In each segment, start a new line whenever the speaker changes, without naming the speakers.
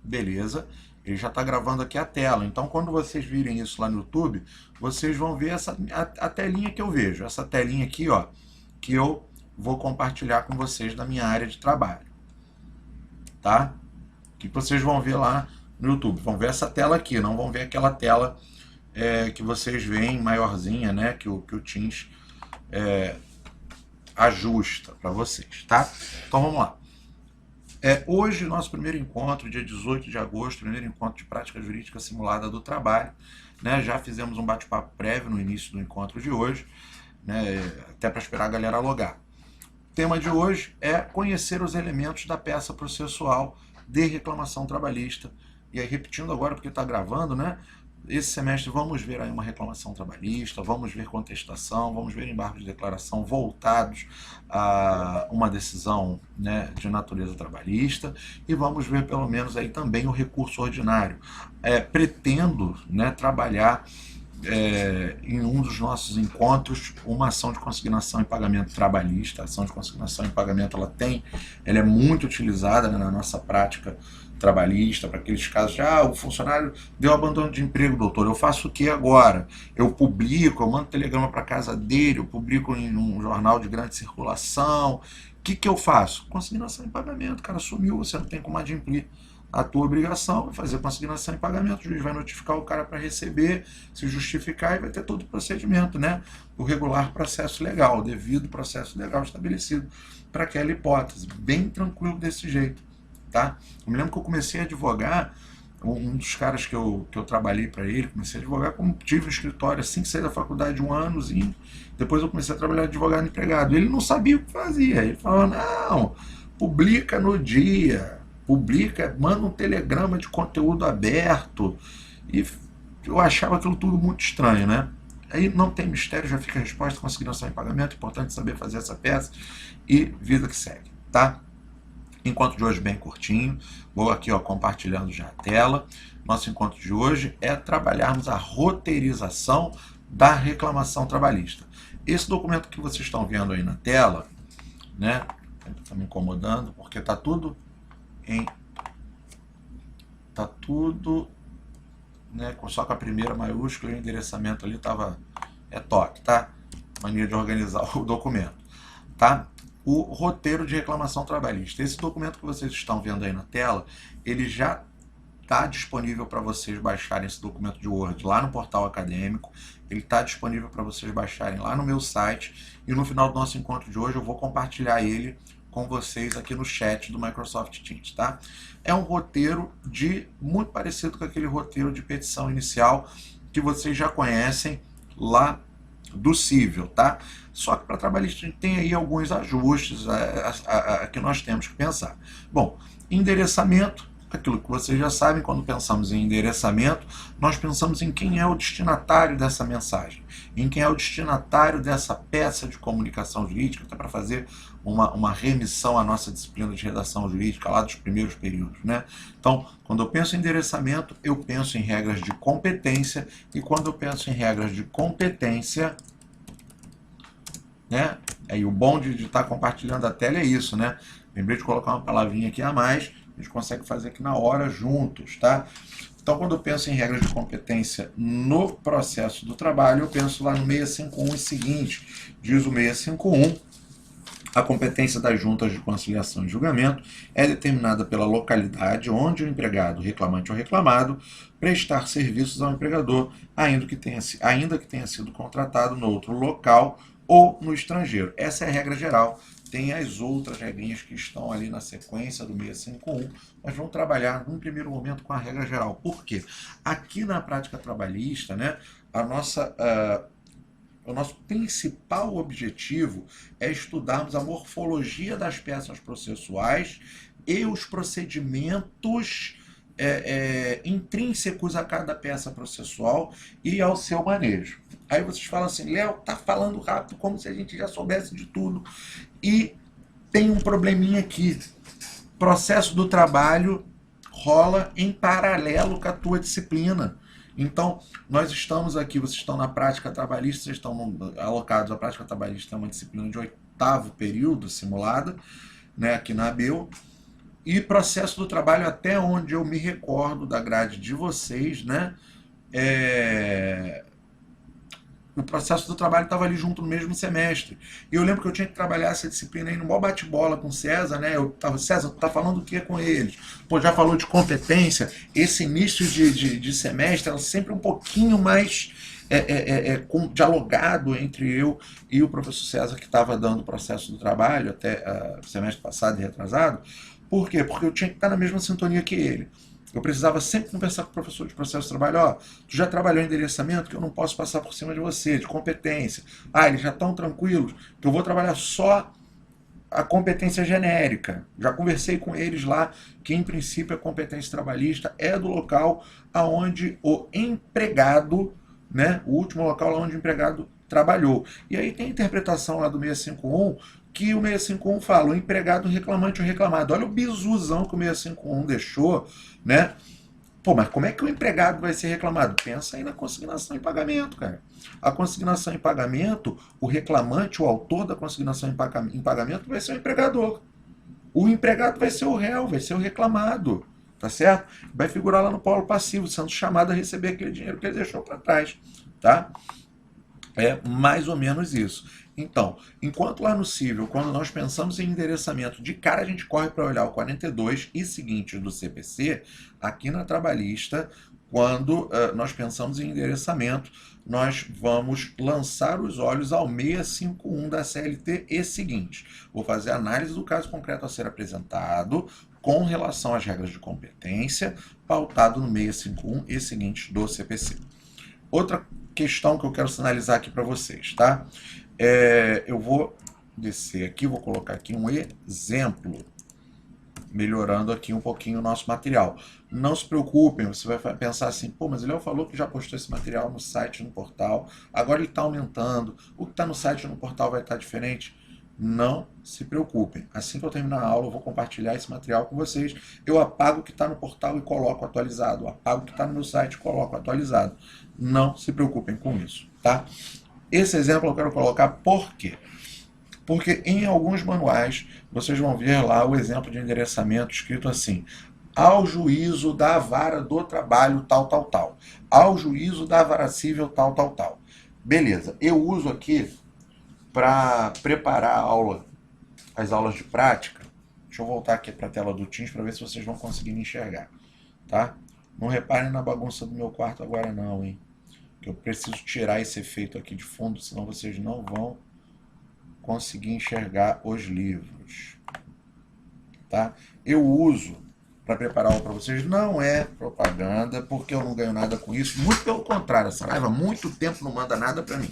Beleza. Ele já está gravando aqui a tela. Então, quando vocês virem isso lá no YouTube, vocês vão ver a telinha que eu vejo. Essa telinha aqui, ó, que eu vou compartilhar com vocês da minha área de trabalho. Tá? Que vocês vão ver lá no YouTube. Vão ver essa tela aqui, não vão ver aquela tela que vocês veem maiorzinha, né? Que o Teams ajusta para vocês, tá? Então vamos lá. Hoje, nosso primeiro encontro, dia 18 de agosto, primeiro encontro de prática jurídica simulada do trabalho. Né? Já fizemos um bate-papo prévio no início do encontro de hoje, né? Até para esperar a galera logar. O tema de hoje é conhecer os elementos da peça processual de reclamação trabalhista. E aí, repetindo agora, porque está gravando, né? Esse semestre vamos ver aí uma reclamação trabalhista, vamos ver contestação, vamos ver embargos de declaração voltados a uma decisão, né, de natureza trabalhista, e vamos ver pelo menos aí também o recurso ordinário. Pretendo, né, trabalhar em um dos nossos encontros uma ação de consignação e pagamento trabalhista. A ação de consignação e pagamento ela é muito utilizada, né, na nossa prática trabalhista, para aqueles casos de o funcionário deu abandono de emprego, doutor, eu faço o que agora? Eu publico, eu mando telegrama para casa dele, eu publico em um jornal de grande circulação, o que eu faço? Consignação e pagamento, o cara sumiu, você não tem como adimplir a tua obrigação, vai fazer consignação e pagamento, o juiz vai notificar o cara para receber, se justificar, e vai ter todo o procedimento, né? O regular processo legal, o devido processo legal estabelecido para aquela hipótese, bem tranquilo desse jeito, tá? Eu me lembro que eu comecei a advogar, um dos caras que eu trabalhei para ele, comecei a advogar, como tive um escritório assim que saí da faculdade de um anozinho, depois eu comecei a trabalhar de advogado empregado, ele não sabia o que fazia, ele falava, não, publica no dia, publica, manda um telegrama de conteúdo aberto, e eu achava aquilo tudo muito estranho, né? Aí não tem mistério, já fica a resposta, consignação em pagamento, importante saber fazer essa peça, e vida que segue, tá? Encontro de hoje bem curtinho, vou aqui compartilhando já a tela. Nosso encontro de hoje é trabalharmos a roteirização da reclamação trabalhista. Esse documento que vocês estão vendo aí na tela, né, está me incomodando, porque está tudo né, só com a primeira maiúscula e o endereçamento ali estava toque, tá? Mania de organizar o documento, tá? O roteiro de reclamação trabalhista. Esse documento que vocês estão vendo aí na tela, ele já está disponível para vocês baixarem esse documento de Word lá no portal acadêmico, ele está disponível para vocês baixarem lá no meu site, e no final do nosso encontro de hoje eu vou compartilhar ele com vocês aqui no chat do Microsoft Teams, tá? É um roteiro muito parecido com aquele roteiro de petição inicial que vocês já conhecem lá do Cível, tá? Só que para trabalhista a gente tem aí alguns ajustes que nós temos que pensar. Bom, endereçamento, aquilo que vocês já sabem, quando pensamos em endereçamento, nós pensamos em quem é o destinatário dessa mensagem, em quem é o destinatário dessa peça de comunicação jurídica, até para fazer uma remissão à nossa disciplina de redação jurídica lá dos primeiros períodos, né? Então, quando eu penso em endereçamento, eu penso em regras de competência, e quando eu penso em regras de competência, né? Aí o bom de estar compartilhando a tela é isso, né? Lembrei de colocar uma palavrinha aqui a mais, a gente consegue fazer aqui na hora juntos, tá? Então, quando eu penso em regras de competência no processo do trabalho, eu penso lá no 651 o seguinte, diz o 651, a competência das juntas de conciliação e julgamento é determinada pela localidade onde o empregado, reclamante ou reclamado, prestar serviços ao empregador, ainda que tenha sido contratado no outro local ou no estrangeiro. Essa é a regra geral. Tem as outras regrinhas que estão ali na sequência do 651, mas vamos trabalhar num primeiro momento com a regra geral. Por quê? Aqui na prática trabalhista, né, o nosso principal objetivo é estudarmos a morfologia das peças processuais e os procedimentos intrínsecos a cada peça processual e ao seu manejo. Aí vocês falam assim, Léo, tá falando rápido como se a gente já soubesse de tudo. E tem um probleminha aqui. Processo do trabalho rola em paralelo com a tua disciplina. Então, nós estamos aqui, vocês estão na prática trabalhista, vocês estão alocados à prática trabalhista, é uma disciplina de 8º período simulada, né, aqui na ABEU, E processo do trabalho, até onde eu me recordo da grade de vocês, né? O processo do trabalho estava ali junto no mesmo semestre. E eu lembro que eu tinha que trabalhar essa disciplina aí no maior bate-bola com o César, né? Eu tava, César, tu tá falando o que com eles? Pô, já falou de competência. Esse início de semestre era sempre um pouquinho mais dialogado entre eu e o professor César, que estava dando o processo do trabalho até semestre passado e retrasado. Por quê? Porque eu tinha que estar na mesma sintonia que ele. Eu precisava sempre conversar com o professor de processo de trabalho. Ó, tu já trabalhou em endereçamento, que eu não posso passar por cima de você, de competência. Ah, eles já estão tranquilos, que eu vou trabalhar só a competência genérica. Já conversei com eles lá que, em princípio, a competência trabalhista é do local aonde o empregado, né, o último local onde o empregado trabalhou. E aí tem a interpretação lá do 651, que o 651 fala, o empregado reclamante ou reclamado. Olha o bizuzão que o 651 deixou, né? Pô, mas como é que o empregado vai ser reclamado? Pensa aí na consignação em pagamento, cara. A consignação em pagamento, o reclamante, o autor da consignação em pagamento vai ser o empregador. O empregado vai ser o réu, vai ser o reclamado, tá certo? Vai figurar lá no polo passivo, sendo chamado a receber aquele dinheiro que ele deixou para trás, tá? É mais ou menos isso. Então, enquanto lá no civil, quando nós pensamos em endereçamento, de cara a gente corre para olhar o 42 e seguintes do CPC, aqui na trabalhista, quando nós pensamos em endereçamento, nós vamos lançar os olhos ao 651 da CLT e seguinte. Vou fazer análise do caso concreto a ser apresentado com relação às regras de competência, pautado no 651 e seguintes do CPC. Outra questão que eu quero sinalizar aqui para vocês, tá? Eu vou descer aqui, vou colocar aqui um exemplo, melhorando aqui um pouquinho o nosso material. Não se preocupem, você vai pensar assim, pô, mas ele falou que já postou esse material no site, no portal, agora ele está aumentando, o que está no site e no portal vai estar diferente? Não se preocupem. Assim que eu terminar a aula, eu vou compartilhar esse material com vocês. Eu apago o que está no portal e coloco atualizado. Eu apago o que está no meu site e coloco atualizado. Não se preocupem com isso, tá? Esse exemplo eu quero colocar por quê? Porque em alguns manuais vocês vão ver lá o exemplo de endereçamento escrito assim: ao juízo da vara do trabalho tal, tal, tal. Ao juízo da vara civil tal, tal, tal. Beleza, eu uso aqui para preparar a aula, as aulas de prática. Deixa eu voltar aqui para a tela do Teams para ver se vocês vão conseguir me enxergar, tá? Não reparem na bagunça do meu quarto agora não, hein? Que eu preciso tirar esse efeito aqui de fundo, senão vocês não vão conseguir enxergar os livros, tá? Eu uso para preparar aula para vocês, não é propaganda, porque eu não ganho nada com isso, muito pelo contrário, essa live há muito tempo não manda nada para mim,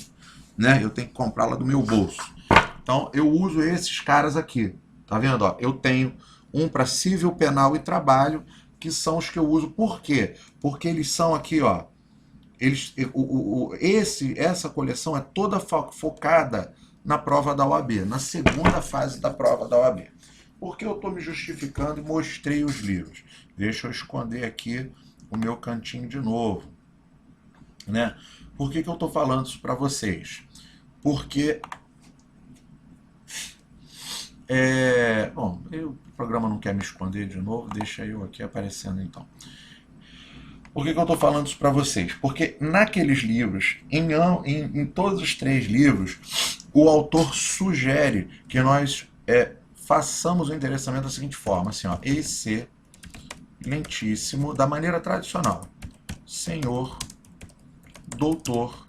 né? Eu tenho que comprá-la do meu bolso. Então eu uso esses caras aqui, tá vendo? Ó, eu tenho um para civil, penal e trabalho, que são os que eu uso. Por quê? Porque eles são aqui, ó. Essa coleção é toda focada na prova da OAB, na segunda fase da prova da OAB. Por que eu estou me justificando e mostrei os livros? Deixa eu esconder aqui o meu cantinho de novo, né? Por que eu estou falando isso para vocês? Porque bom, o programa não quer me esconder de novo, deixa eu aqui aparecendo então. Por que eu estou falando isso para vocês? Porque naqueles livros, em todos os 3 livros, o autor sugere que nós façamos o endereçamento da seguinte forma, assim, ó, excelentíssimo, da maneira tradicional. Senhor, doutor,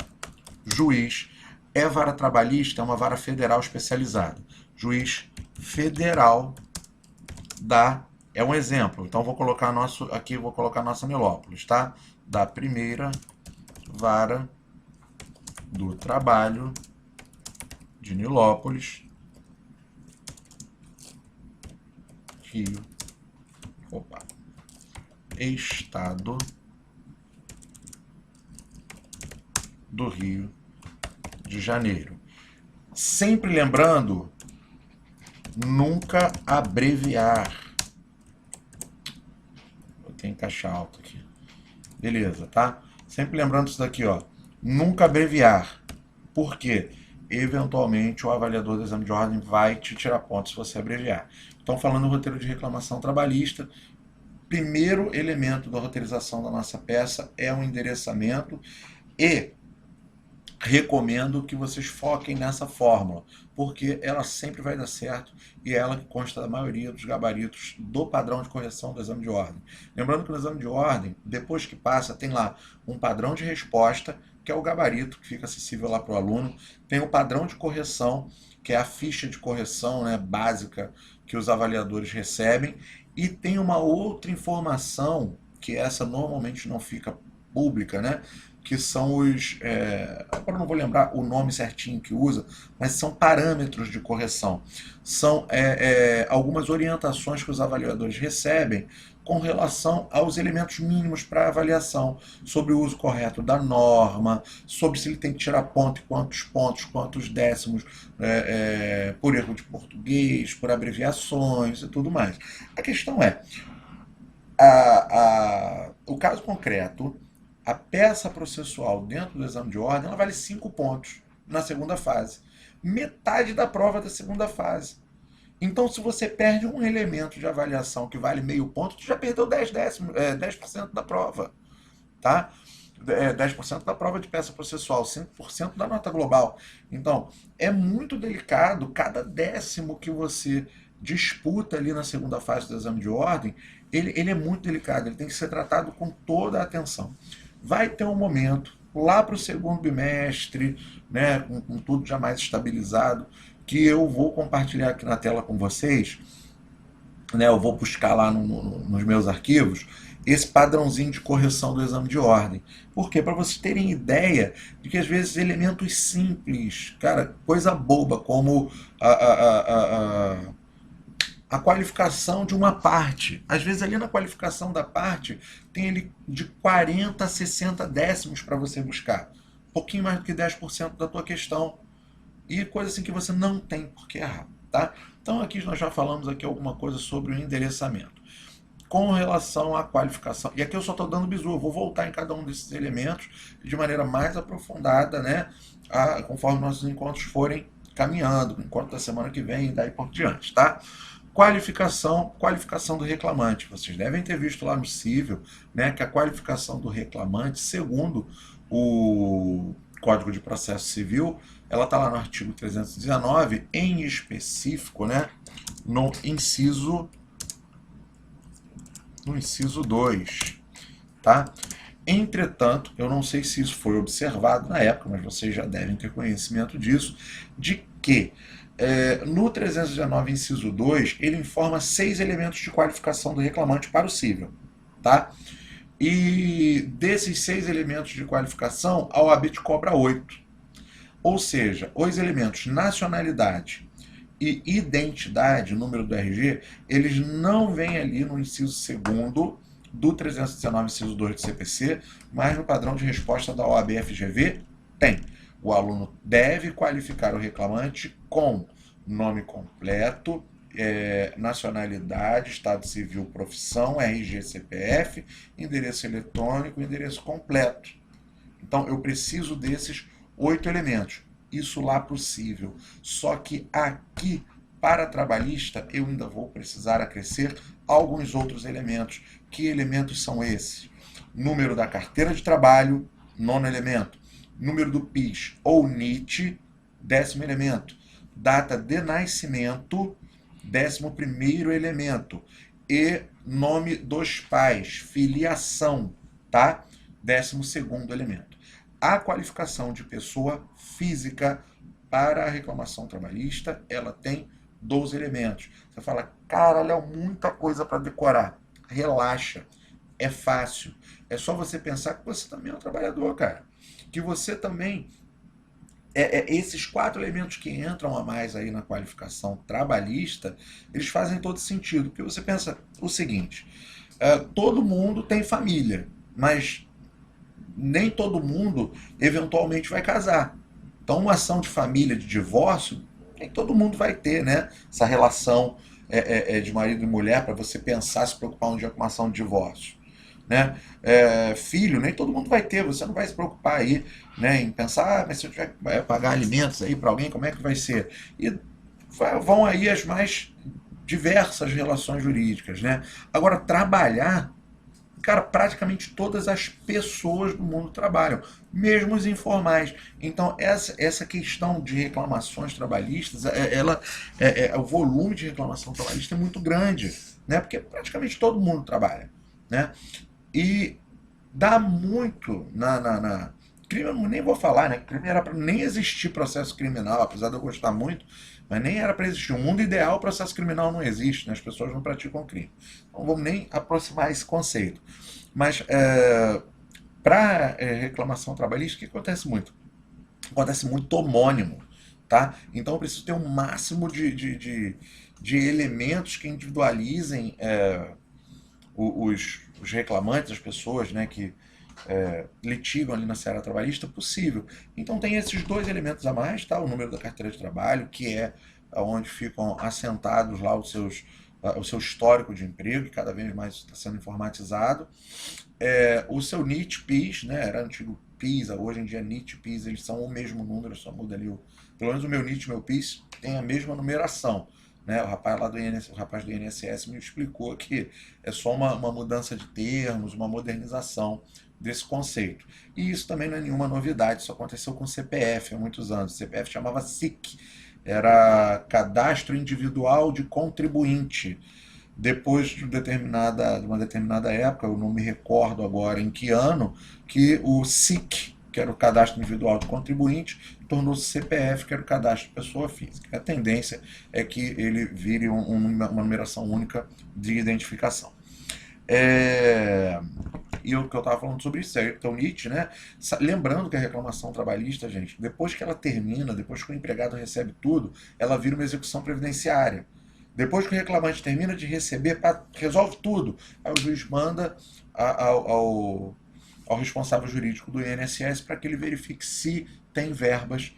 juiz, é vara trabalhista, é uma vara federal especializada. Juiz federal é um exemplo. Então vou colocar aqui vou colocar nossa Nilópolis, tá? Da primeira vara do trabalho de Nilópolis, Rio, Estado do Rio de Janeiro. Sempre lembrando, nunca abreviar. Eu tenho caixa alta aqui. Beleza, tá? Sempre lembrando isso daqui, ó. Nunca abreviar. Por quê? eventualmente o avaliador do exame de ordem vai te tirar pontos se você abreviar. Então, falando no roteiro de reclamação trabalhista, primeiro elemento da roteirização da nossa peça é o endereçamento e recomendo que vocês foquem nessa fórmula, porque ela sempre vai dar certo e é ela que consta da maioria dos gabaritos do padrão de correção do exame de ordem. Lembrando que no exame de ordem, depois que passa, tem lá um padrão de resposta, que é o gabarito que fica acessível lá para o aluno, tem o padrão de correção, que é a ficha de correção, né, básica que os avaliadores recebem, e tem uma outra informação, que essa normalmente não fica pública, né, que são os, agora não vou lembrar o nome certinho que usa, mas são parâmetros de correção. São algumas orientações que os avaliadores recebem com relação aos elementos mínimos para avaliação, sobre o uso correto da norma, sobre se ele tem que tirar ponto e quantos pontos, quantos décimos, por erro de português, por abreviações e tudo mais. A questão é, o caso concreto, a peça processual dentro do exame de ordem, ela vale 5 pontos na segunda fase. Metade da prova da segunda fase. Então, se você perde um elemento de avaliação que vale meio ponto, tu já perdeu 10% da prova. Tá? 10% da prova de peça processual, 5% da nota global. Então, é muito delicado cada décimo que você disputa ali na segunda fase do exame de ordem, ele é muito delicado, ele tem que ser tratado com toda a atenção. Vai ter um momento, lá para o segundo bimestre, né, com tudo já mais estabilizado, que eu vou compartilhar aqui na tela com vocês, né, eu vou buscar lá nos meus arquivos, esse padrãozinho de correção do exame de ordem. Por quê? Para vocês terem ideia de que às vezes elementos simples, cara, coisa boba, como a qualificação de uma parte. Às vezes ali na qualificação da parte tem ele de 40 a 60 décimos para você buscar. Um pouquinho mais do que 10% da tua questão. E coisa assim que você não tem por que errar. Tá? Então aqui nós já falamos aqui alguma coisa sobre o endereçamento. Com relação à qualificação, e aqui eu só estou dando bizu, eu vou voltar em cada um desses elementos de maneira mais aprofundada, né, conforme nossos encontros forem caminhando, encontro da semana que vem e daí por diante, tá? Qualificação do reclamante. Vocês devem ter visto lá no Cível, né, que a qualificação do reclamante, segundo o Código de Processo Civil, ela está lá no artigo 319, em específico, né, no inciso 2, tá? Entretanto, eu não sei se isso foi observado na época, mas vocês já devem ter conhecimento disso, de que no 319, inciso 2, ele informa 6 elementos de qualificação do reclamante para o cível, tá? E desses 6 elementos de qualificação, a OAB te cobra 8. Ou seja, os elementos nacionalidade e identidade, número do RG, eles não vêm ali no inciso 2º do 319, inciso 2 do CPC, mas no padrão de resposta da OAB-FGV tem. O aluno deve qualificar o reclamante com nome completo, nacionalidade, estado civil, profissão, RG, CPF, endereço eletrônico, endereço completo. Então, eu preciso desses 8 elementos. Isso lá possível. Só que aqui, para trabalhista, eu ainda vou precisar acrescer alguns outros elementos. Que elementos são esses? Número da carteira de trabalho, 9º elemento. Número do PIS ou NIT, 10º elemento. Data de nascimento, 11º elemento. E nome dos pais, filiação, tá? 12º elemento. A qualificação de pessoa física para a reclamação trabalhista, ela tem 12 elementos. Você fala, caralho, é muita coisa para decorar. Relaxa, é fácil. É só você pensar que você também é um trabalhador, cara. Que você também... esses 4 elementos que entram a mais aí na qualificação trabalhista, eles fazem todo sentido. Porque você pensa o seguinte, todo mundo tem família, mas nem todo mundo eventualmente vai casar. Então, uma ação de família, de divórcio, nem todo mundo vai ter, né? Essa relação de marido e mulher para você pensar, se preocupar um dia com uma ação de divórcio. né? Filho, nem todo mundo vai ter, você não vai se preocupar aí, né, em pensar, mas se eu tiver que pagar alimentos aí para alguém, como é que vai ser? E vão aí as mais diversas relações jurídicas, né? Agora, trabalhar, cara, praticamente todas as pessoas do mundo trabalham, mesmo os informais. Então, essa questão de reclamações trabalhistas, o volume de reclamação trabalhista é muito grande, né? Porque praticamente todo mundo trabalha, né? E dá muito crime, eu nem vou falar, né? Crime era para nem existir processo criminal, apesar de eu gostar muito, mas nem era para existir. O mundo ideal, o processo criminal não existe, né? As pessoas não praticam crime. Não vamos nem aproximar esse conceito. Mas para reclamação trabalhista, o que acontece muito? Acontece muito homônimo, tá? Então eu preciso ter um máximo de elementos que individualizem os reclamantes, as pessoas, né, que litigam ali na seara trabalhista, possível. Então tem esses dois elementos a mais, tá? O número da carteira de trabalho, que é onde ficam assentados lá o seu histórico de emprego, que cada vez mais está sendo informatizado. O seu NIT, PIS, né? Era antigo PIS, hoje em dia NIT, PIS, eles são o mesmo número, só muda ali pelo menos o meu NIT e o meu PIS tem a mesma numeração. Né? O rapaz lá o rapaz do INSS me explicou que é só uma mudança de termos, uma modernização desse conceito. E isso também não é nenhuma novidade, isso aconteceu com o CPF há muitos anos. O CPF chamava SIC, era Cadastro Individual de Contribuinte. Depois de uma determinada época, eu não me recordo agora em que ano, que o SIC, que era o Cadastro Individual de Contribuinte, tornou-se CPF, que era o Cadastro de Pessoa Física. A tendência é que ele vire uma numeração única de identificação. E o que eu estava falando sobre isso, então NIT, né? Lembrando que a reclamação trabalhista, gente, depois que ela termina, depois que o empregado recebe tudo, ela vira uma execução previdenciária. Depois que o reclamante termina de receber, resolve tudo. Aí o juiz manda ao responsável jurídico do INSS para que ele verifique se tem verbas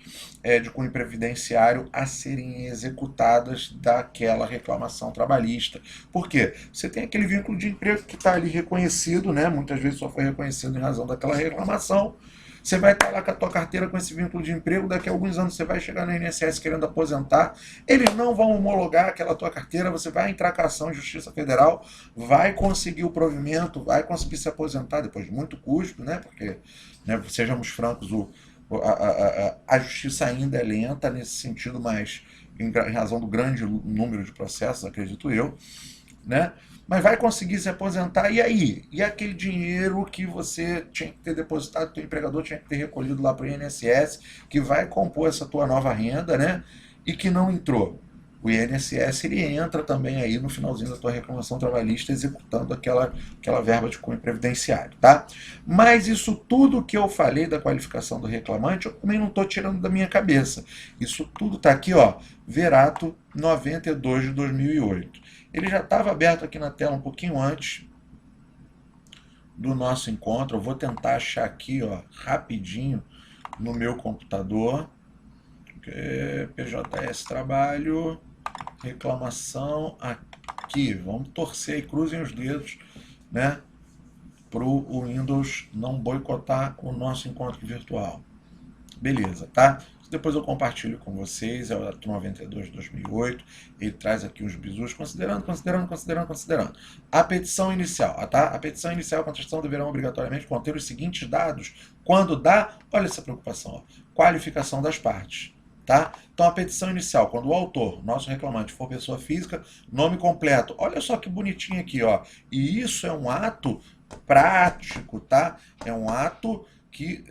de cunho previdenciário a serem executadas daquela reclamação trabalhista. Por quê? Você tem aquele vínculo de emprego que está ali reconhecido, né? Muitas vezes só foi reconhecido em razão daquela reclamação. Você vai estar lá com a tua carteira com esse vínculo de emprego, daqui a alguns anos você vai chegar no INSS querendo aposentar, eles não vão homologar aquela tua carteira, você vai entrar com a ação em Justiça Federal, vai conseguir o provimento, vai conseguir se aposentar depois de muito custo, né? Porque, né, sejamos francos, a justiça ainda é lenta nesse sentido, mas em razão do grande número de processos, acredito eu, né? Mas vai conseguir se aposentar, e aí? E aquele dinheiro que você tinha que ter depositado, o teu empregador tinha que ter recolhido lá para o INSS, que vai compor essa tua nova renda, né? E que não entrou. O INSS ele entra também aí no finalzinho da tua reclamação trabalhista, executando aquela verba de cunho previdenciário, tá? Mas isso tudo que eu falei da qualificação do reclamante, eu também não estou tirando da minha cabeça. Isso tudo está aqui, ó, Verato 92 de 2008. Ele já estava aberto aqui na tela um pouquinho antes do nosso encontro. Eu vou tentar achar aqui, ó, rapidinho no meu computador. PJS Trabalho, reclamação aqui. Vamos torcer e cruzem os dedos, né, para o Windows não boicotar o nosso encontro virtual. Beleza, tá? Depois eu compartilho com vocês, é o Ato 92 de 2008, ele traz aqui uns bizus, considerando. A petição inicial, tá? A petição inicial e a contestação deverão obrigatoriamente conter os seguintes dados, quando dá, olha essa preocupação, ó, qualificação das partes, tá? Então a petição inicial, quando o autor, nosso reclamante, for pessoa física, nome completo, olha só que bonitinho aqui, ó, e isso é um ato prático, tá? É um ato que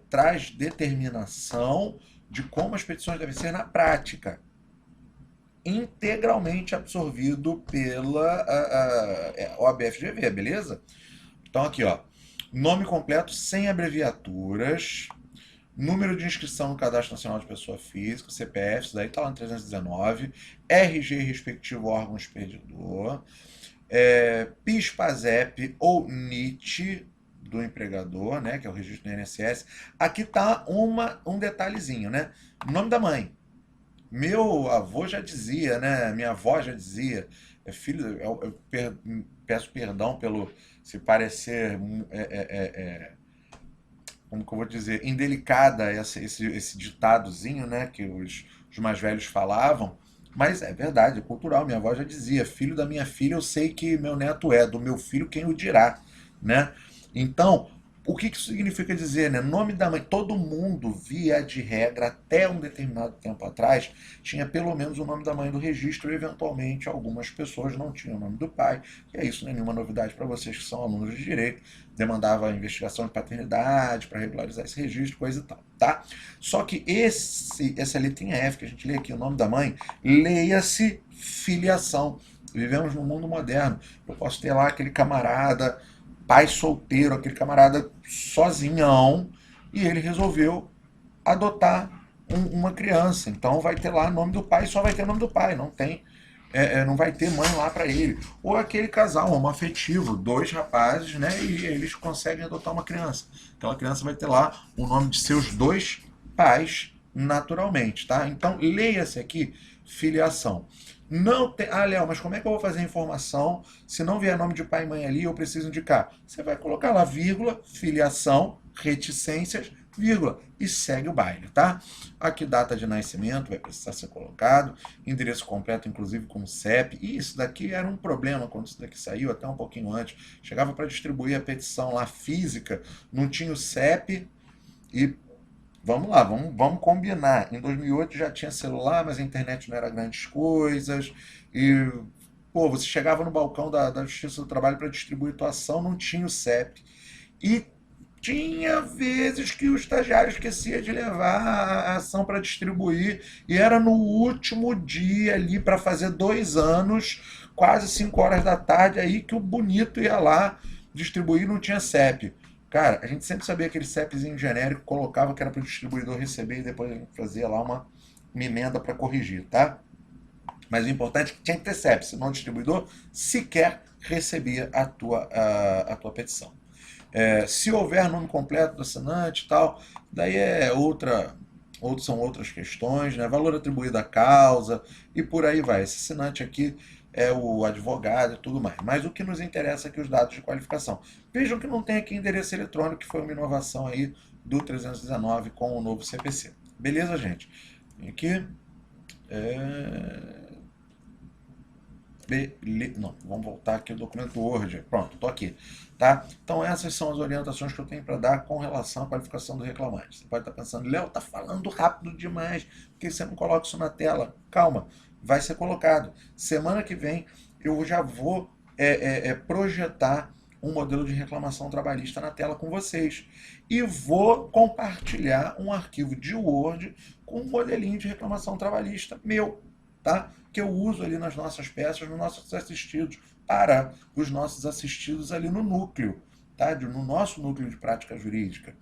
traz determinação de como as petições devem ser na prática, integralmente absorvido pela OAB-FGV, beleza? Então aqui, ó, nome completo sem abreviaturas, número de inscrição no Cadastro Nacional de Pessoa Física, CPF, isso daí tá lá no 319, RG respectivo órgão expedidor, PIS, PASEP ou NIT do empregador, né, que é o registro do INSS. Aqui tá um detalhezinho, né? Nome da mãe. Meu avô já dizia, né? Minha avó já dizia, peço perdão pelo se parecer, como que eu vou dizer, indelicada esse ditadozinho, né, que os mais velhos falavam, mas é verdade, é cultural. Minha avó já dizia: filho da minha filha, eu sei que meu neto é, do meu filho quem o dirá, né? Então, o que isso significa dizer, né? Nome da mãe, todo mundo, via de regra, até um determinado tempo atrás, tinha pelo menos o nome da mãe do registro, e eventualmente algumas pessoas não tinham o nome do pai, e é isso, não é nenhuma novidade para vocês que são alunos de direito, demandava a investigação de paternidade para regularizar esse registro, coisa e tal, tá? Só que essa letrinha F que a gente lê aqui, o nome da mãe, leia-se filiação. Vivemos num mundo moderno. Eu posso ter lá aquele camarada, pai solteiro, aquele camarada sozinhão, e ele resolveu adotar uma criança. Então vai ter lá o nome do pai, só vai ter o nome do pai, não tem, não vai ter mãe lá para ele. Ou aquele casal homoafetivo, dois rapazes, né, e eles conseguem adotar uma criança. Aquela criança vai ter lá o nome de seus dois pais naturalmente, tá? Então leia-se aqui filiação. Não tem. Ah, Léo, mas como é que eu vou fazer a informação se não vier nome de pai e mãe ali? Eu preciso indicar. Você vai colocar lá vírgula, filiação, reticências, vírgula, e segue o baile, tá? Aqui data de nascimento vai precisar ser colocado, endereço completo, inclusive com CEP. E isso daqui era um problema quando isso daqui saiu, até um pouquinho antes. Chegava para distribuir a petição lá física, não tinha o CEP e vamos lá, vamos combinar. Em 2008 já tinha celular, mas a internet não era grandes coisas. E, pô, você chegava no balcão da Justiça do Trabalho para distribuir tua ação, não tinha o CEP. E tinha vezes que o estagiário esquecia de levar a ação para distribuir. E era no último dia ali para fazer 2 anos, quase 5 horas da tarde, aí que o bonito ia lá distribuir e não tinha CEP. Cara, a gente sempre sabia aquele CEPzinho genérico, colocava que era para o distribuidor receber e depois a gente fazia lá uma emenda para corrigir, tá? Mas o importante é que tinha que ter CEP, senão o distribuidor sequer recebia a tua petição. Se houver nome completo do assinante e tal, daí são outras questões, né? Valor atribuído à causa e por aí vai. Esse assinante aqui é o advogado e tudo mais. Mas o que nos interessa aqui é os dados de qualificação. Vejam que não tem aqui endereço eletrônico, que foi uma inovação aí do 319 com o novo CPC. Beleza, gente? Aqui. Não, vamos voltar aqui ao documento Word. Pronto, estou aqui. Tá? Então essas são as orientações que eu tenho para dar com relação à qualificação do reclamante. Você pode estar pensando: Léo, tá falando rápido demais, por que você não coloca isso na tela? Calma, vai ser colocado. Semana que vem eu já vou projetar um modelo de reclamação trabalhista na tela com vocês. E vou compartilhar um arquivo de Word com um modelinho de reclamação trabalhista meu, tá? Que eu uso ali nas nossas peças, nos nossos assistidos, para os nossos assistidos ali no núcleo, tá? No nosso núcleo de prática jurídica.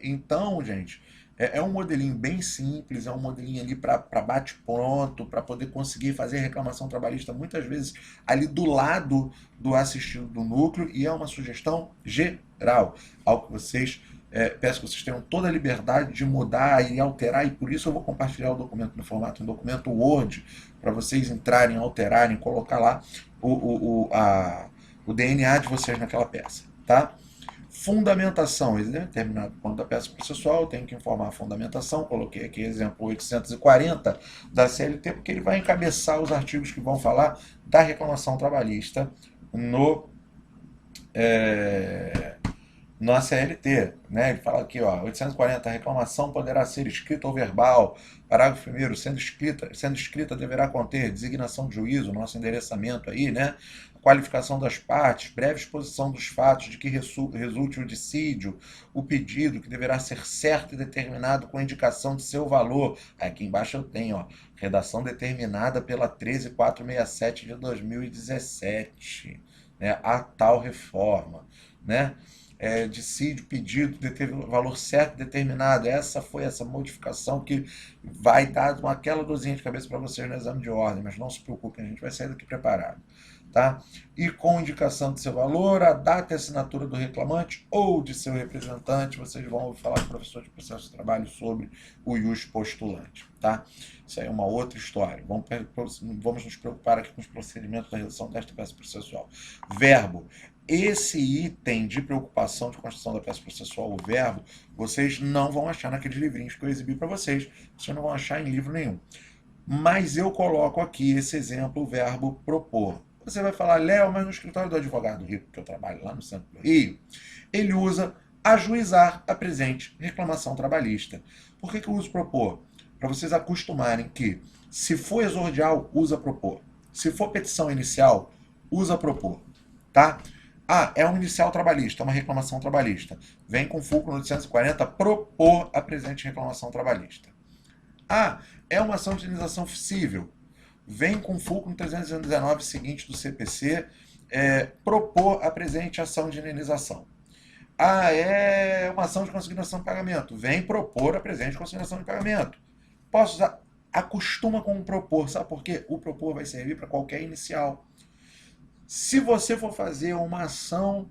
Então, gente, é um modelinho bem simples, é um modelinho ali para bate-pronto, para poder conseguir fazer reclamação trabalhista muitas vezes ali do lado do assistido do núcleo, e é uma sugestão geral, algo que vocês peço que vocês tenham toda a liberdade de mudar e alterar, e por isso eu vou compartilhar o documento no formato em documento Word, para vocês entrarem, alterarem, colocar lá o DNA de vocês naquela peça, tá? Fundamentação, determinado ponto da peça processual, eu tenho que informar a fundamentação, coloquei aqui exemplo 840 da CLT, porque ele vai encabeçar os artigos que vão falar da reclamação trabalhista na CLT, né? Ele fala aqui, ó, 840, a reclamação poderá ser escrita ou verbal. Parágrafo 1º, sendo escrita deverá conter designação de juízo, nosso endereçamento aí, né? Qualificação das partes, breve exposição dos fatos de que resulte o dissídio, o pedido, que deverá ser certo e determinado com indicação de seu valor. Aqui embaixo eu tenho, ó, redação determinada pela 13467 de 2017, né? A tal reforma, né? Dissídio, pedido, valor certo determinado. Essa foi essa modificação que vai dar aquela dorzinha de cabeça para vocês no exame de ordem, mas não se preocupem, a gente vai sair daqui preparado. tá? E com indicação de seu valor, a data e assinatura do reclamante ou de seu representante, vocês vão ouvir falar com o professor de processo de trabalho sobre o ius postulante, tá? Isso aí é uma outra história. Vamos nos preocupar aqui com os procedimentos da redação desta peça processual. Verbo. Esse item de preocupação de construção da peça processual, o verbo, vocês não vão achar naqueles livrinhos que eu exibi para vocês. Vocês não vão achar em livro nenhum. Mas eu coloco aqui esse exemplo, o verbo propor. Você vai falar, Léo, mas no escritório do advogado rico, que eu trabalho lá no centro do Rio, ele usa ajuizar a presente reclamação trabalhista. Por que eu uso propor? Para vocês acostumarem que, se for exordial, usa propor. Se for petição inicial, usa propor. Tá? Ah, é um inicial trabalhista, uma reclamação trabalhista. Vem com fulcro no 840, propor a presente reclamação trabalhista. Ah, é uma ação de indenização cível. Vem com fulcro no 319 seguinte do CPC, propor a presente ação de indenização. Ah, é uma ação de consignação de pagamento. Vem propor a presente consignação de pagamento. Posso usar? Acostuma com o propor. Sabe por quê? O propor vai servir para qualquer inicial. Se você for fazer uma ação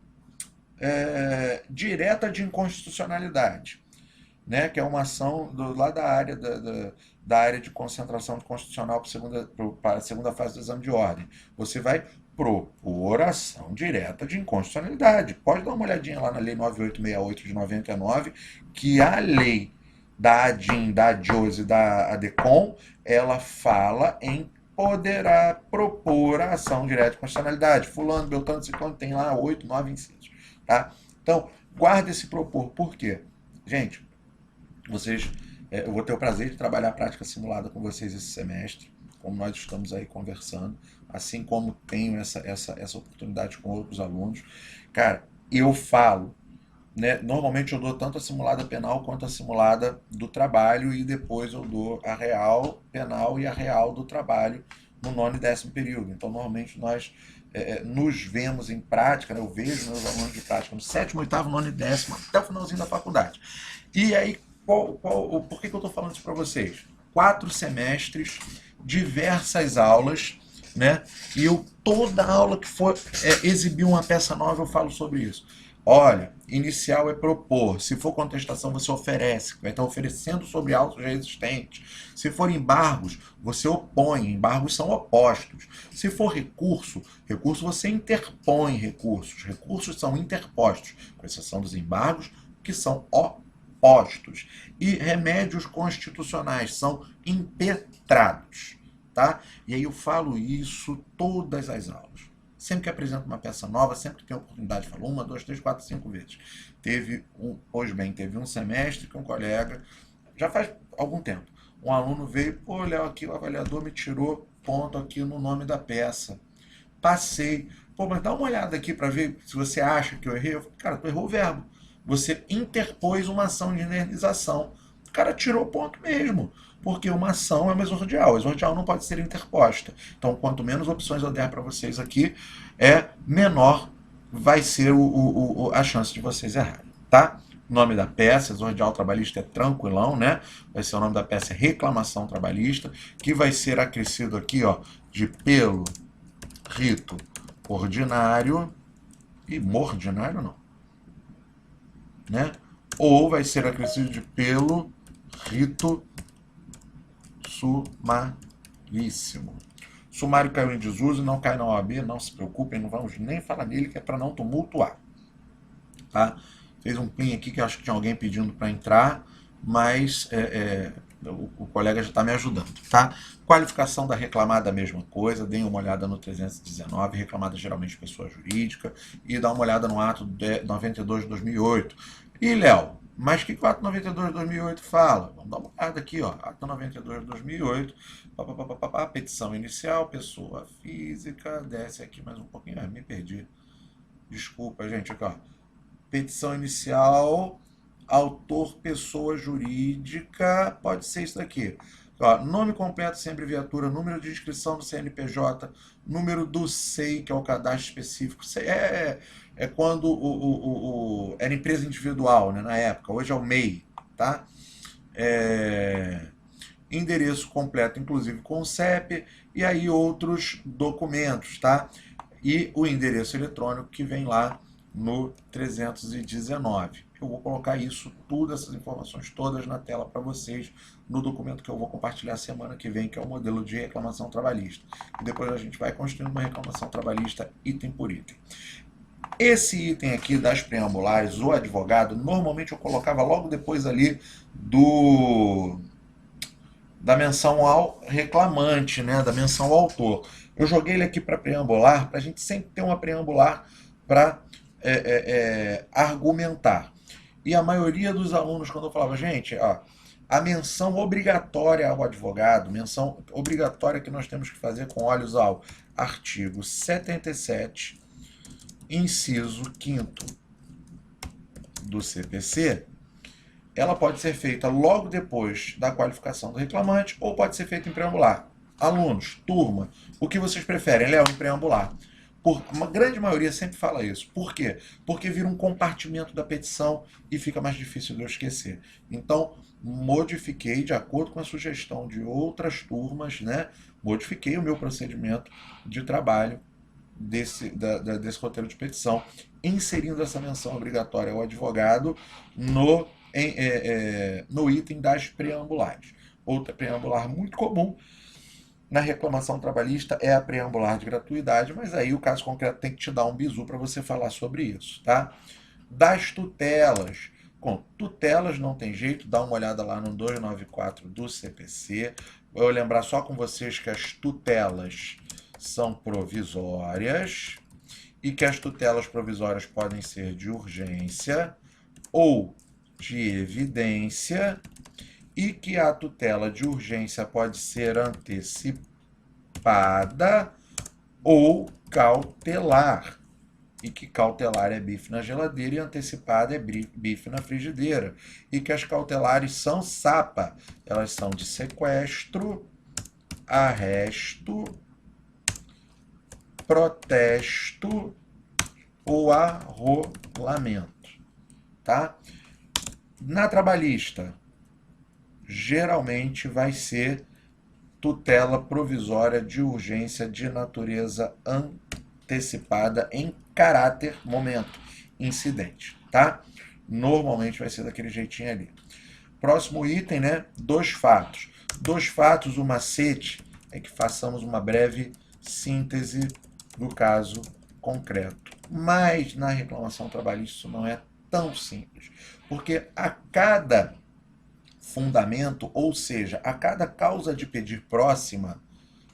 direta de inconstitucionalidade, né, que é uma ação lá da área da área de concentração constitucional para a segunda fase do exame de ordem, você vai propor ação direta de inconstitucionalidade. Pode dar uma olhadinha lá na Lei 9868 de 99, que a lei da ADIM, da ADIOS e da ADECOM, ela fala em poderá propor a ação direta de constitucionalidade. Fulano, Beltrano, Ciclano tem lá 8, 9 incisos. Tá? Então, guarda esse propor. Por quê? Gente, eu vou ter o prazer de trabalhar a prática simulada com vocês esse semestre, como nós estamos aí conversando, assim como tenho essa oportunidade com outros alunos. Cara, eu falo, né, normalmente eu dou tanto a simulada penal quanto a simulada do trabalho e depois eu dou a real penal e a real do trabalho no 9º e 10º período. Então, normalmente nós nos vemos em prática, né, eu vejo meus alunos de prática no 7º, 8º, 9º e 10º, até o finalzinho da faculdade. E aí, por que eu estou falando isso para vocês? 4 semestres, diversas aulas, né? E toda aula que for exibir uma peça nova, eu falo sobre isso. Olha, inicial é propor. Se for contestação, você oferece. Vai estar oferecendo sobre autos já existentes. Se for embargos, você opõe. Embargos são opostos. Se for recurso você interpõe recursos. Recursos são interpostos, com exceção dos embargos, que são opostos. E remédios constitucionais são impetrados. Tá? E aí eu falo isso todas as aulas. Sempre que apresento uma peça nova, sempre que tenho oportunidade, falo 1, 2, 3, 4, 5 vezes. Teve um semestre que um colega, já faz algum tempo, um aluno veio, pô, Léo, aqui o avaliador me tirou ponto aqui no nome da peça. Passei. Pô, mas dá uma olhada aqui para ver se você acha que eu errei. Eu falei, cara, tu errou o verbo. Você interpôs uma ação de indenização. O cara tirou ponto mesmo, porque uma ação é uma exordial. A exordial não pode ser interposta. Então, quanto menos opções eu der para vocês aqui, menor vai ser a chance de vocês errarem, tá? O nome da peça, exordial trabalhista, é tranquilão, né? Vai ser o nome da peça, reclamação trabalhista, que vai ser acrescido aqui, ó, de pelo rito ordinário e mordinário não, né? Ou vai ser acrescido de pelo rito sumaríssimo. Sumário caiu em desuso, não cai na OAB, não se preocupem, não vamos nem falar nele, que é para não tumultuar. Tá? Fez um plim aqui que acho que tinha alguém pedindo para entrar, mas o colega já está me ajudando. Tá? Qualificação da reclamada, a mesma coisa, deem uma olhada no 319, reclamada geralmente pessoa jurídica, e dá uma olhada no ato 92 de 2008. E, Léo, mas o que o ato 92 de 2008 fala? Vamos dar uma olhada aqui, ó. Ato 92 de 2008, petição inicial, pessoa física, desce aqui mais um pouquinho, me perdi. Desculpa, gente, aqui, ó. Petição inicial, autor, pessoa jurídica, pode ser isso daqui. Ó, nome completo sem abreviatura, número de inscrição do CNPJ, número do SEI, que é o cadastro específico. É quando era empresa individual, né, na época, hoje é o MEI, tá? Endereço completo, inclusive com o CEP, e aí outros documentos, tá? e o endereço eletrônico que vem lá no 319. Eu vou colocar isso, tudo, essas informações todas na tela para vocês no documento que eu vou compartilhar semana que vem, que é o modelo de reclamação trabalhista. E depois a gente vai construindo uma reclamação trabalhista item por item. Esse item aqui das preambulares, o advogado, normalmente eu colocava logo depois ali da menção ao reclamante, né, da menção ao autor. Eu joguei ele aqui para preambular, para a gente sempre ter uma preambular para argumentar. E a maioria dos alunos, quando eu falava, gente, ó, a menção obrigatória ao advogado, menção obrigatória que nós temos que fazer com olhos ao artigo 77, inciso 5º do CPC, ela pode ser feita logo depois da qualificação do reclamante ou pode ser feita em preambular. Alunos, turma, o que vocês preferem, Léo, em preambular? Uma grande maioria sempre fala isso. Por quê? Porque vira um compartimento da petição e fica mais difícil de eu esquecer. Então, modifiquei, de acordo com a sugestão de outras turmas, né? Modifiquei o meu procedimento de trabalho desse roteiro de petição, inserindo essa menção obrigatória ao advogado no item das preambulares. Outra preambular muito comum na reclamação trabalhista é a preambular de gratuidade, mas aí o caso concreto tem que te dar um bizu para você falar sobre isso, tá? Das tutelas. Com tutelas não tem jeito, dá uma olhada lá no 294 do CPC. Vou lembrar só com vocês que as tutelas são provisórias e que as tutelas provisórias podem ser de urgência ou de evidência e que a tutela de urgência pode ser antecipada ou cautelar. E que cautelar é bife na geladeira e antecipada é bife na frigideira. E que as cautelares são SAPA. Elas são de sequestro, arresto, protesto ou arrolamento. Tá? Na trabalhista, geralmente vai ser tutela provisória de urgência de natureza antecipada em caráter, momento, incidente, tá? Normalmente vai ser daquele jeitinho ali. Próximo item, né? Dos fatos. Dos fatos, o macete é que façamos uma breve síntese do caso concreto. Mas na reclamação trabalhista isso não é tão simples, porque a cada fundamento, ou seja, a cada causa de pedir próxima,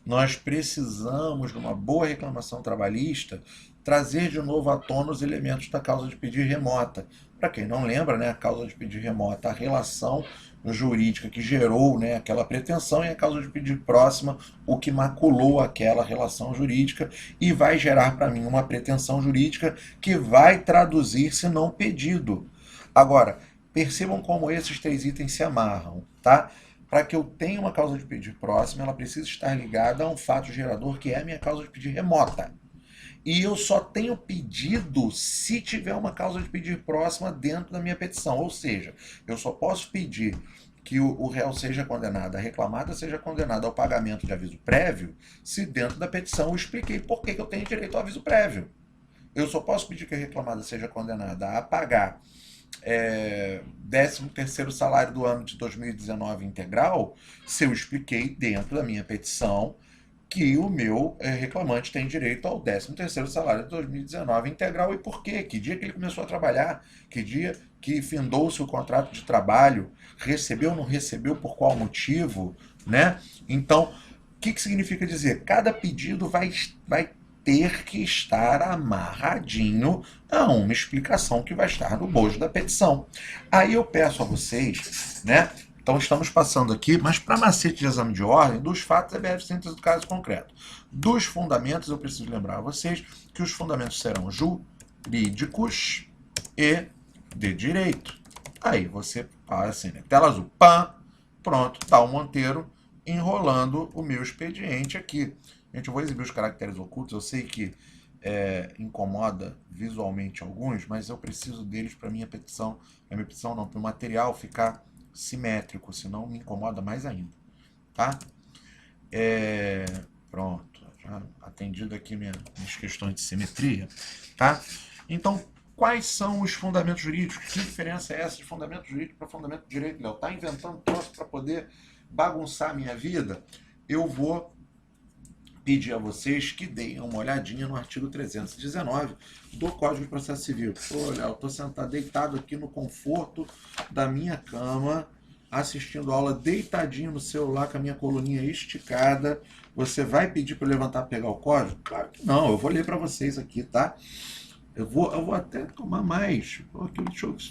nós precisamos, de uma boa reclamação trabalhista, trazer de novo à tona os elementos da causa de pedir remota. Para quem não lembra, né, a causa de pedir remota, a relação jurídica que gerou, né, aquela pretensão, e a causa de pedir próxima, o que maculou aquela relação jurídica e vai gerar para mim uma pretensão jurídica que vai traduzir-se num pedido. Agora, percebam como esses três itens se amarram, tá? Para que eu tenha uma causa de pedir próxima, ela precisa estar ligada a um fato gerador que é a minha causa de pedir remota. E eu só tenho pedido se tiver uma causa de pedir próxima dentro da minha petição. Ou seja, eu só posso pedir que o réu seja condenado, a reclamada seja condenada ao pagamento de aviso prévio, se dentro da petição eu expliquei por que eu tenho direito ao aviso prévio. Eu só posso pedir que a reclamada seja condenada a pagar 13º salário do ano de 2019 integral, se eu expliquei dentro da minha petição que o meu reclamante tem direito ao 13º salário de 2019 integral e por quê? Que dia que ele começou a trabalhar? Que dia que findou-se o contrato de trabalho? Recebeu ou não recebeu? Por qual motivo? Né? Então, o que significa dizer? Cada pedido vai ter que estar amarradinho a uma explicação que vai estar no bojo da petição. Aí eu peço a vocês, né? Então estamos passando aqui, mas para macete de exame de ordem, dos fatos é breve síntese do caso concreto. Dos fundamentos, eu preciso lembrar a vocês que os fundamentos serão jurídicos e de direito. Aí você fala assim, né? Tela azul, pã, pronto, tá o Monteiro enrolando o meu expediente aqui. Gente, eu vou exibir os caracteres ocultos, eu sei que incomoda visualmente alguns, mas eu preciso deles para minha petição não, para o material ficar simétrico, senão me incomoda mais ainda, tá? Pronto, atendido aqui minhas questões de simetria, tá? Então, quais são os fundamentos jurídicos? Que diferença é essa de fundamento jurídico para fundamento de direito, Léo? Tá inventando troço para poder bagunçar a minha vida? Eu vou pedir a vocês que deem uma olhadinha no artigo 319 do Código de Processo Civil. Olha, eu estou sentado, deitado aqui no conforto da minha cama, assistindo a aula deitadinho no celular com a minha coluninha esticada. Você vai pedir para eu levantar e pegar o código? Claro que não, eu vou ler para vocês aqui, tá? Eu vou até tomar mais.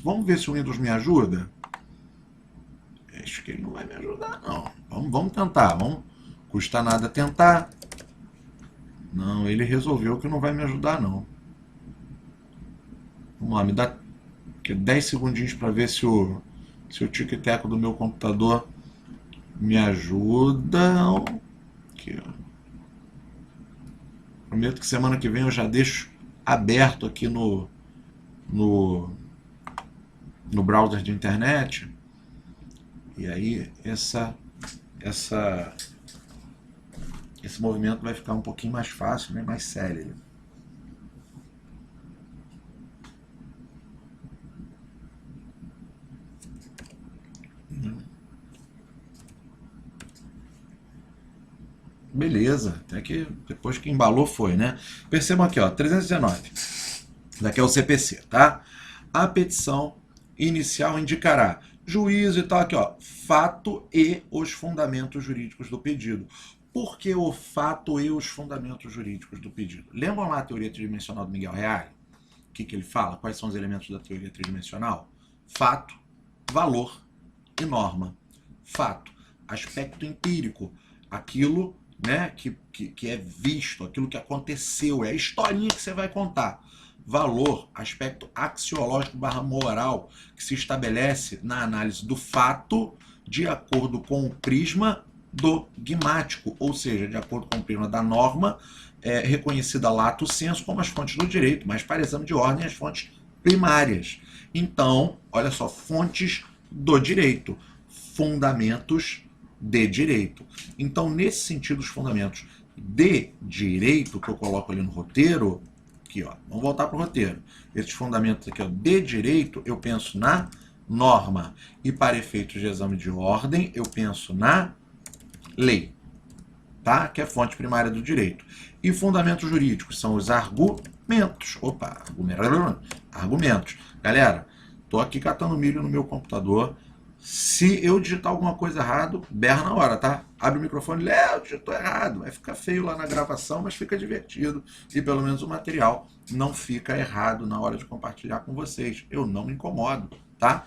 Vamos ver se o Windows me ajuda? Acho que ele não vai me ajudar, não. Vamos tentar. Custa nada tentar. Não, ele resolveu que não vai me ajudar, não. Vamos lá, me dá 10 segundinhos para ver se o tic-tac do meu computador me ajuda. Aqui, ó. Prometo que semana que vem eu já deixo aberto aqui no browser de internet. E aí esse movimento vai ficar um pouquinho mais fácil, né? Mais célere. Beleza, até que depois que embalou foi, né? Percebam aqui, ó, 319. Daqui é o CPC, tá? A petição inicial indicará juízo e tal, aqui, ó, fato e os fundamentos jurídicos do pedido. Por que o fato e os fundamentos jurídicos do pedido? Lembram lá a teoria tridimensional do Miguel Reale? O que ele fala? Quais são os elementos da teoria tridimensional? Fato, valor e norma. Fato, aspecto empírico, aquilo, né, que é visto, aquilo que aconteceu, é a historinha que você vai contar. Valor, aspecto axiológico / moral, que se estabelece na análise do fato de acordo com o prisma dogmático, ou seja, de acordo com o prisma da norma, reconhecida lato sensu como as fontes do direito, mas para exame de ordem as fontes primárias. Então, olha só, fontes do direito, fundamentos de direito. Então, nesse sentido, os fundamentos de direito, que eu coloco ali no roteiro, aqui, ó, vamos voltar para o roteiro. Esses fundamentos aqui, ó, de direito, eu penso na norma. E para efeitos de exame de ordem, eu penso na lei, tá? Que é fonte primária do direito. E fundamentos jurídicos são os argumentos. Opa, argumentos. Galera, tô aqui catando milho no meu computador. Se eu digitar alguma coisa errado, berra na hora, tá? Abre o microfone, Léo, digitou errado. Vai ficar feio lá na gravação, mas fica divertido. E pelo menos o material não fica errado na hora de compartilhar com vocês. Eu não me incomodo, tá?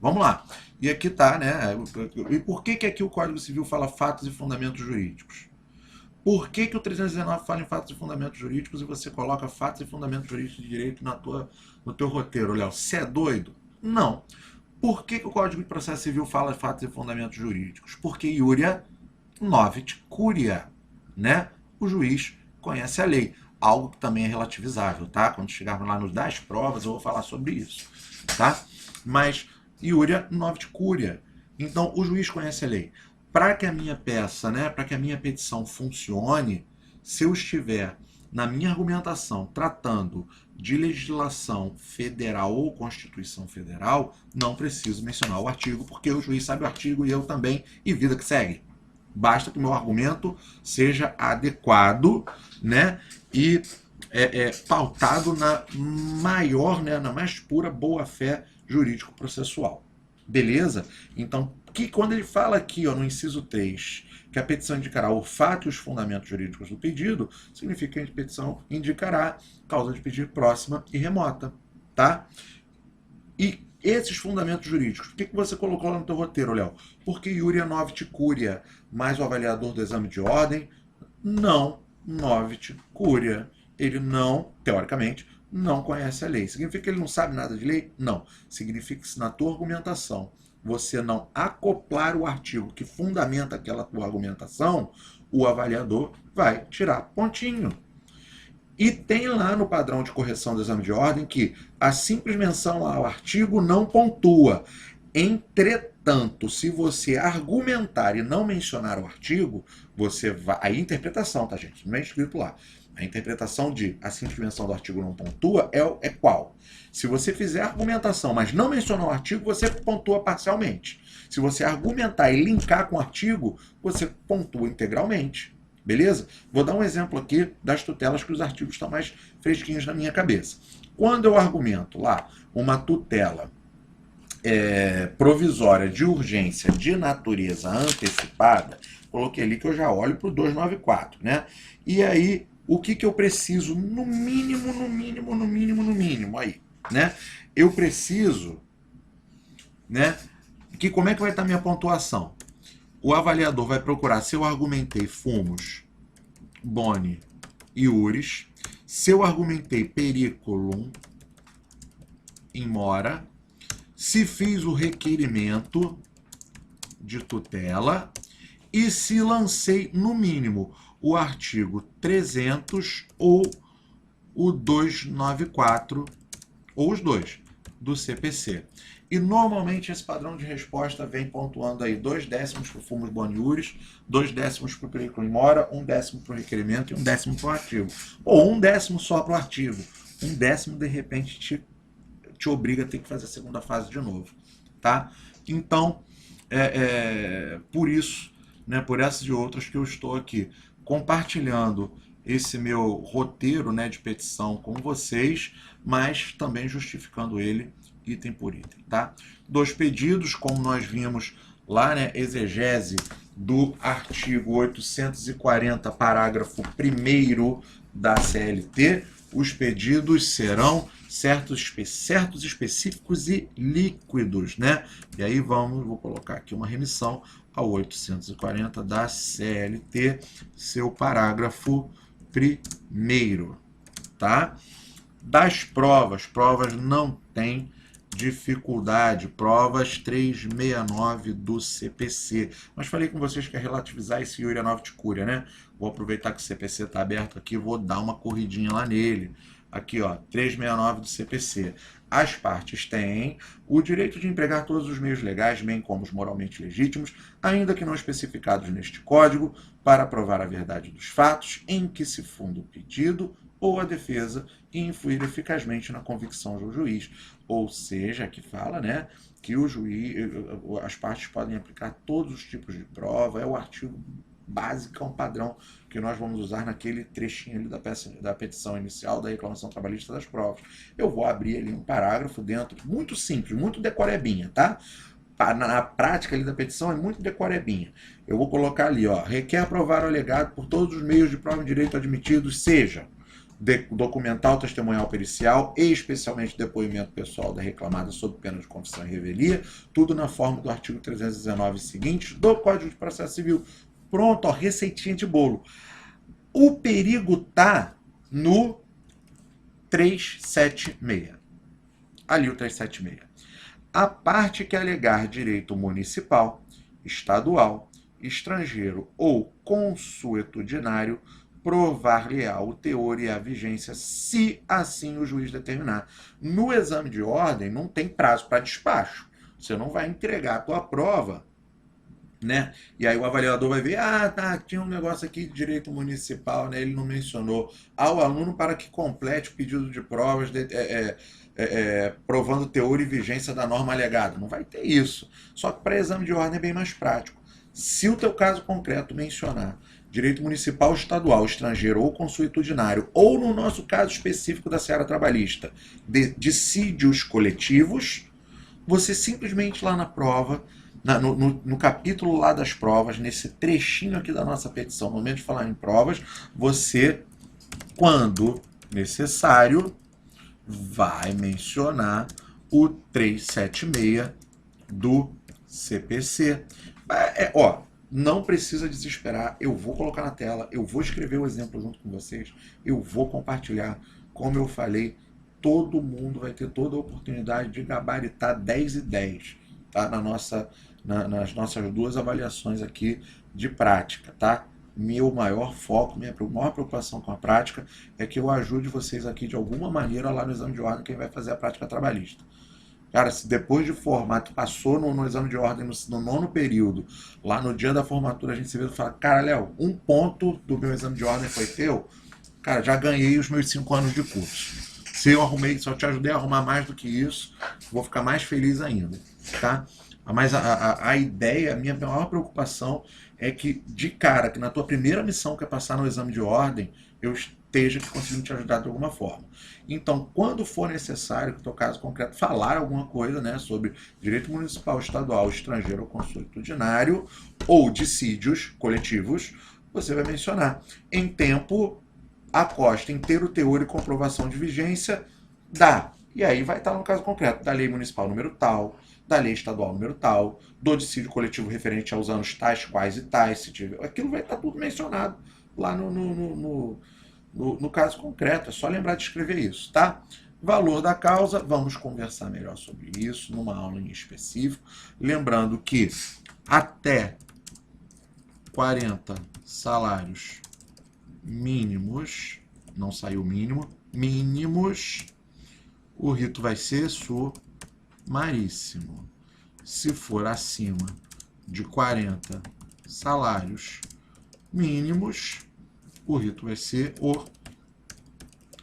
Vamos lá. E aqui tá, né? E por que aqui o Código Civil fala fatos e fundamentos jurídicos? Por que o 319 fala em fatos e fundamentos jurídicos e você coloca fatos e fundamentos jurídicos de direito no teu roteiro, Léo? Você é doido? Não. Por que o Código de Processo Civil fala fatos e fundamentos jurídicos? Porque iuria novit curia, né? O juiz conhece a lei, algo que também é relativizável, tá? Quando chegarmos lá nos das provas, eu vou falar sobre isso, tá? Mas iuria novit curia. Então, o juiz conhece a lei. Para que a minha peça, né, para que a minha petição funcione, se eu estiver na minha argumentação tratando de legislação federal ou Constituição Federal, não preciso mencionar o artigo, porque o juiz sabe o artigo e eu também, e vida que segue. Basta que o meu argumento seja adequado, né, e pautado na maior, né, na mais pura boa-fé jurídico-processual. Beleza? Então, quando ele fala aqui, ó, no inciso 3, que a petição indicará o fato e os fundamentos jurídicos do pedido, significa que a petição indicará causa de pedido próxima e remota, tá? E esses fundamentos jurídicos, por que você colocou lá no teu roteiro, Léo? Porque iuria novit curia, mais o avaliador do exame de ordem, não novit curia. Ele não, teoricamente, não conhece a lei. Significa que ele não sabe nada de lei? Não. Significa que se na tua argumentação você não acoplar o artigo que fundamenta aquela tua argumentação, o avaliador vai tirar pontinho. E tem lá no padrão de correção do exame de ordem que a simples menção ao artigo não pontua. Entretanto, se você argumentar e não mencionar o artigo, você vai... Aí interpretação, tá, gente? Não é escrito lá. A interpretação de a simples menção do artigo não pontua é qual? Se você fizer argumentação, mas não mencionar o artigo, você pontua parcialmente. Se você argumentar e linkar com o artigo, você pontua integralmente. Beleza? Vou dar um exemplo aqui das tutelas que os artigos estão mais fresquinhos na minha cabeça. Quando eu argumento lá uma tutela provisória de urgência de natureza antecipada, coloquei ali que eu já olho para o 294, né? E aí, o que eu preciso no mínimo aí, né? Eu preciso, né? Que como é que vai estar minha pontuação? O avaliador vai procurar se eu argumentei fumos, boni e iuris, se eu argumentei periculum in mora, se fiz o requerimento de tutela e se lancei, no mínimo, o artigo 300 ou o 294, ou os dois, do CPC. E normalmente esse padrão de resposta vem pontuando aí 2 décimos para o fumos boni iuris, 2 décimos para o periculum in mora, 1 décimo para o requerimento e 1 décimo para o artigo. Ou 1 décimo só para o artigo. 1 décimo, de repente, te obriga a ter que fazer a segunda fase de novo, tá? Então, por isso, né, por essas e outras que eu estou aqui compartilhando esse meu roteiro, né, de petição com vocês, mas também justificando ele item por item, tá? Dos pedidos, como nós vimos lá, né, exegese do artigo 840, parágrafo 1º da CLT, os pedidos serão certos, específicos e líquidos, né? E aí vou colocar aqui uma remissão ao 840 da CLT, seu parágrafo 1º, tá? Das provas não tem dificuldade, provas 369 do CPC. Mas falei com vocês que é relativizar esse Iuria Nova Ticúria, né? Vou aproveitar que o CPC está aberto aqui, vou dar uma corridinha lá nele. Aqui, ó, 369 do CPC. As partes têm o direito de empregar todos os meios legais, bem como os moralmente legítimos, ainda que não especificados neste Código, para provar a verdade dos fatos em que se funda o pedido ou a defesa e influir eficazmente na convicção do juiz. Ou seja, aqui fala, né, que o juiz, as partes podem aplicar todos os tipos de prova, é o artigo básico, é um padrão que nós vamos usar naquele trechinho ali da petição inicial da reclamação trabalhista das provas. Eu vou abrir ali um parágrafo dentro, muito simples, muito decorebinha, tá? Na prática ali da petição é muito decorebinha. Eu vou colocar ali, ó, requer aprovar o alegado por todos os meios de prova em direito admitidos, seja documental, testemunhal, pericial e especialmente depoimento pessoal da reclamada sob pena de confissão e revelia, tudo na forma do artigo 319 seguintes do Código de Processo Civil. Pronto, ó, receitinha de bolo. O perigo tá no 376. Ali o 376. A parte que alegar direito municipal, estadual, estrangeiro ou consuetudinário, provar-lhe-á o teor e a vigência, se assim o juiz determinar. No exame de ordem, não tem prazo para despacho. Você não vai entregar a tua prova, né? E aí o avaliador vai ver, tá, tinha um negócio aqui de direito municipal, né? Ele não mencionou. Ao aluno para que complete o pedido de provas, provando teor e vigência da norma alegada. Não vai ter isso. Só que para exame de ordem é bem mais prático. Se o teu caso concreto mencionar direito municipal, estadual, estrangeiro ou consuetudinário, ou no nosso caso específico da seara trabalhista, dissídios coletivos, você simplesmente lá na prova, no capítulo lá das provas, nesse trechinho aqui da nossa petição, no momento de falar em provas, você, quando necessário, vai mencionar o 376 do CPC. Não precisa desesperar, eu vou colocar na tela, eu vou escrever o exemplo junto com vocês, eu vou compartilhar. Como eu falei, todo mundo vai ter toda a oportunidade de gabaritar 10 e 10, tá? Nas nossas duas avaliações aqui de prática, tá? Meu maior foco, minha maior preocupação com a prática é que eu ajude vocês aqui de alguma maneira lá no exame de ordem, quem vai fazer a prática trabalhista. Cara, se depois de formar, tu passou no exame de ordem no nono período, lá no dia da formatura a gente se vê e fala, cara, Léo, um ponto do meu exame de ordem foi teu, cara, já ganhei os meus 5 anos de curso. Se eu te ajudei a arrumar mais do que isso, vou ficar mais feliz ainda, tá? Mas a ideia, a minha maior preocupação é que, de cara, que na tua primeira missão, que é passar no exame de ordem, eu esteja conseguindo te ajudar de alguma forma. Então, quando for necessário, que o teu caso concreto, falar alguma coisa, né, sobre direito municipal, estadual, estrangeiro ou consuetudinário, ou dissídios coletivos, você vai mencionar. Em tempo, acosta inteiro teor e comprovação de vigência da. E aí vai estar no caso concreto da lei municipal número tal, da lei estadual número tal, do dissídio coletivo referente aos anos tais, quais e tais, se tiver. Aquilo vai estar tudo mencionado lá no caso concreto. É só lembrar de escrever isso, tá? Valor da causa, vamos conversar melhor sobre isso numa aula em específico. Lembrando que até 40 salários mínimos, não saiu mínimo, mínimos, o rito vai ser sumaríssimo. Se for acima de 40 salários mínimos, o rito vai ser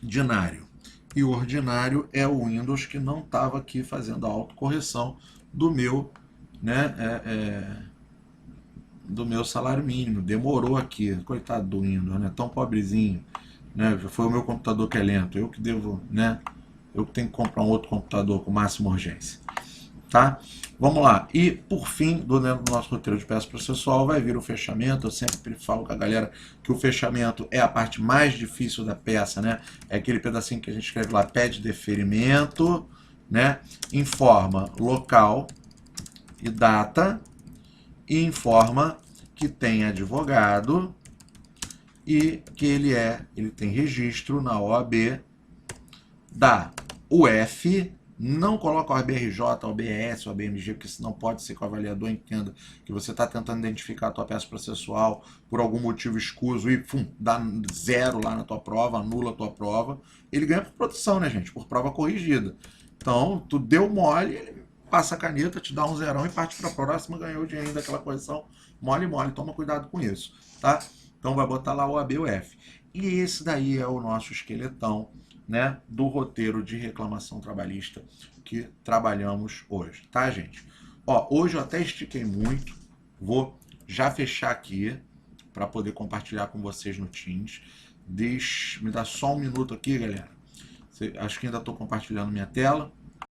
ordinário. E o ordinário é o Windows que não estava aqui fazendo a autocorreção do meu, né, do meu salário mínimo. Demorou aqui, coitado do Windows, né? Tão pobrezinho, né? Já foi o meu computador que é lento, eu que devo, né? Eu que tenho que comprar um outro computador com máxima urgência, tá? Vamos lá. E por fim, dentro do nosso roteiro de peça processual, vai vir o fechamento. Eu sempre falo com a galera que o fechamento é a parte mais difícil da peça, né? É aquele pedacinho que a gente escreve lá, pede deferimento, né? Informa local e data, e informa que tem advogado e que ele tem registro na OAB da UF. Não coloca o ABRJ, o ABS, o ABMG, porque senão pode ser que o avaliador entenda que você está tentando identificar a tua peça processual por algum motivo escuso e dá 0 lá na tua prova, anula a tua prova. Ele ganha por produção, né, gente? Por prova corrigida. Então, tu deu mole, ele passa a caneta, te dá um 0 e parte para a próxima, ganhou o dinheiro daquela correção. Mole, toma cuidado com isso, tá? Então vai botar lá o AB e o F. E esse daí é o nosso esqueletão, né, do roteiro de reclamação trabalhista que trabalhamos hoje, tá, gente? Ó, hoje eu até estiquei muito, vou já fechar aqui para poder compartilhar com vocês no Teams. Me dá só um minuto aqui, galera. Acho que ainda estou compartilhando minha tela.